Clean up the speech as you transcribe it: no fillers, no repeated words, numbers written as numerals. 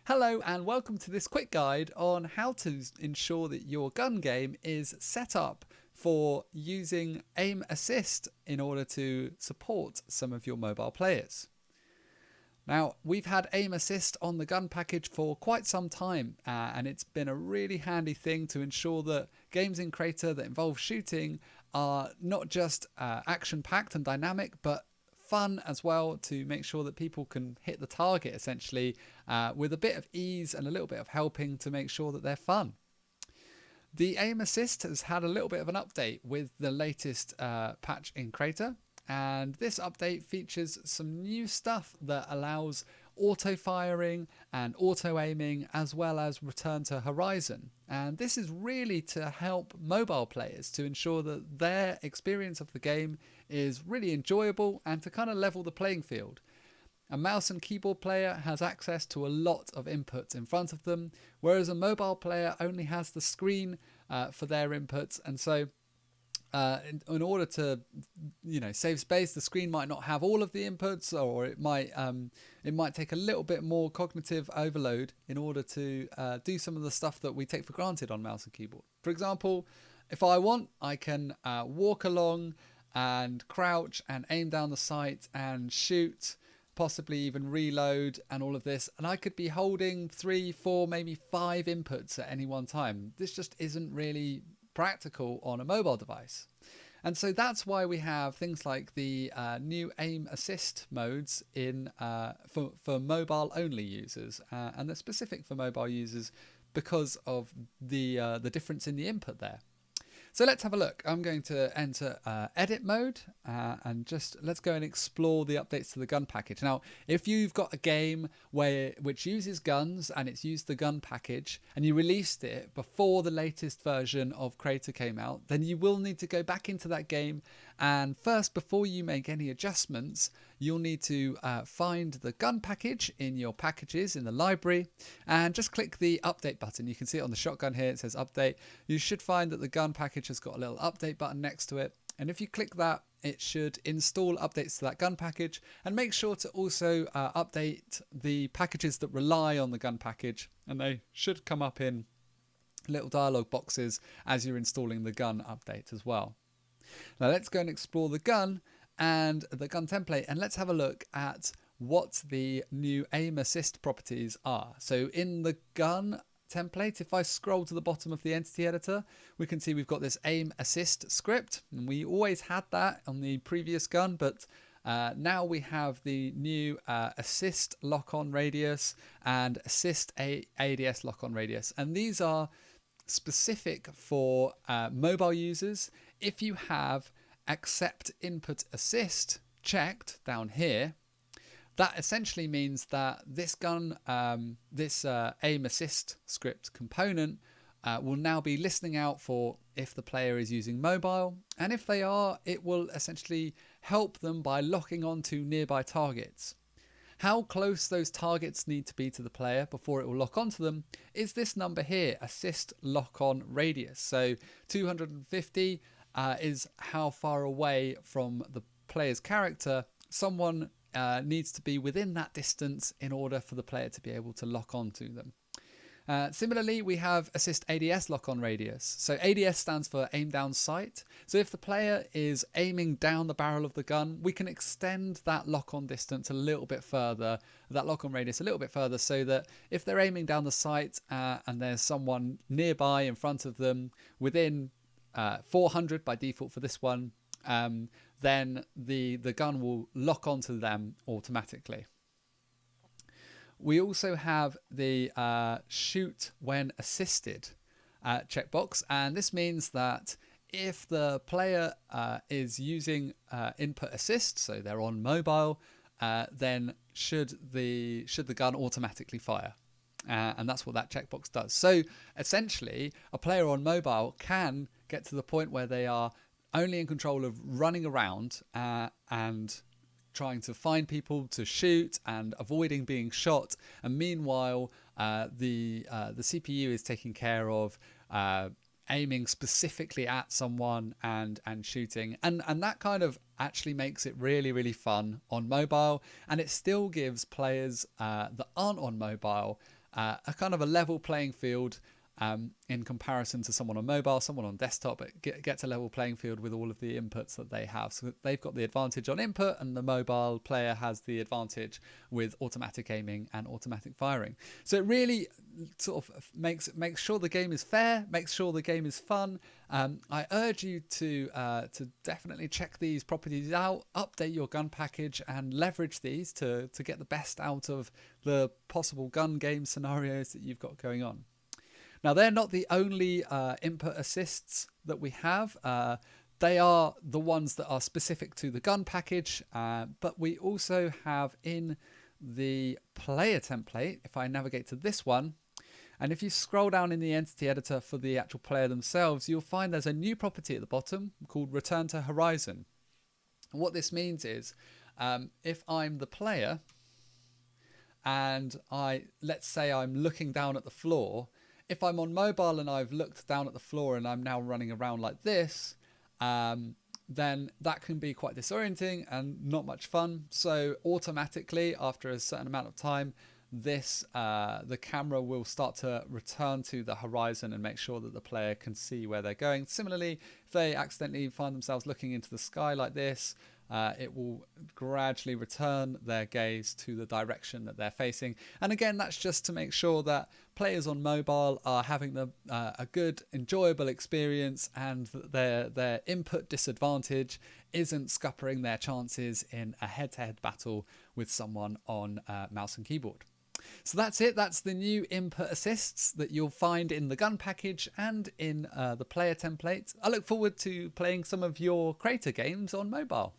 Hello and welcome to this quick guide on how to ensure that your gun game is set up for using aim assist in order to support some of your mobile players. Now, we've had aim assist on the gun package for quite some time, and it's been a really handy thing to ensure that games in Crayta that involve shooting are not just action-packed and dynamic, but fun as well, to make sure that people can hit the target essentially with a bit of ease and a little bit of helping to make sure that they're fun. The aim assist has had a little bit of an update with the latest patch in Crayta, and this update features some new stuff that allows auto firing and auto aiming as well as return to horizon, and this is really to help mobile players to ensure that their experience of the game is really enjoyable and to kind of level the playing field. A mouse and keyboard player has access to a lot of inputs in front of them, whereas a mobile player only has the screen for their inputs, and so in order to save space, the screen might not have all of the inputs, or it might take a little bit more cognitive overload in order to do some of the stuff that we take for granted on mouse and keyboard. For example, if I want, I can walk along and crouch and aim down the sight and shoot, possibly even reload and all of this, and I could be holding 3, 4, maybe 5 inputs at any one time. This just isn't really practical on a mobile device. And so that's why we have things like the new aim assist modes in for mobile only users, and they're specific for mobile users because of the difference in the input there. So let's have a look. I'm going to enter edit mode and just let's go and explore the updates to the gun package. Now, if you've got a game which uses guns and it's used the gun package and you released it before the latest version of Crayta came out, then you will need to go back into that game, and first, before you make any adjustments, you'll need to find the gun package in your packages in the library and just click the update button. You can see it on the shotgun here, it says update. You should find that the gun package has got a little update button next to it, and if you click that, it should install updates to that gun package, and make sure to also update the packages that rely on the gun package, and they should come up in little dialog boxes as you're installing the gun update as well. Now let's go and explore the gun and the gun template, and let's have a look at what the new aim assist properties are. So in the gun template, if I scroll to the bottom of the entity editor, we can see we've got this aim assist script, and we always had that on the previous gun, but now we have the new assist lock-on radius and assist ADS lock-on radius, and these are specific for mobile users. If you have accept input assist checked down here, that essentially means that this gun, this aim assist script component will now be listening out for if the player is using mobile, and if they are, it will essentially help them by locking onto nearby targets. How close those targets need to be to the player before it will lock onto them is this number here, assist lock-on radius. So 250 is how far away from the player's character someone needs to be within that distance in order for the player to be able to lock onto them. Similarly, we have assist ADS lock-on radius. So ADS stands for aim down sight. So if the player is aiming down the barrel of the gun, we can extend that lock-on distance a little bit further, that lock-on radius a little bit further, so that if they're aiming down the sight and there's someone nearby in front of them within 400 by default for this one, then the gun will lock onto them automatically. We also have the shoot when assisted checkbox, and this means that if the player is using input assist, so they're on mobile, then should the gun automatically fire. And that's what that checkbox does. So essentially, a player on mobile can get to the point where they are only in control of running around and trying to find people to shoot and avoiding being shot, and meanwhile the CPU is taking care of aiming specifically at someone and shooting, and that kind of actually makes it really fun on mobile, and it still gives players that aren't on mobile a kind of a level playing field in comparison to someone on mobile, someone on desktop. It gets a level playing field with all of the inputs that they have. So they've got the advantage on input, and the mobile player has the advantage with automatic aiming and automatic firing. So it really sort of makes sure the game is fair, makes sure the game is fun. I urge you to definitely check these properties out, update your gun package, and leverage these to get the best out of the possible gun game scenarios that you've got going on. Now, they're not the only input assists that we have. They are the ones that are specific to the gun package, but we also have in the player template, if I navigate to this one, and if you scroll down in the entity editor for the actual player themselves, you'll find there's a new property at the bottom called Return to Horizon. And what this means is if I'm the player and let's say I'm looking down at the floor, if I'm on mobile and I've looked down at the floor and I'm now running around like this, then that can be quite disorienting and not much fun. So automatically, after a certain amount of time, the camera will start to return to the horizon and make sure that the player can see where they're going. Similarly, if they accidentally find themselves looking into the sky like this, it will gradually return their gaze to the direction that they're facing. And again, that's just to make sure that players on mobile are having a good, enjoyable experience, and their input disadvantage isn't scuppering their chances in a head-to-head battle with someone on mouse and keyboard. So that's it. That's the new input assists that you'll find in the gun package and in the player template. I look forward to playing some of your Crayta games on mobile.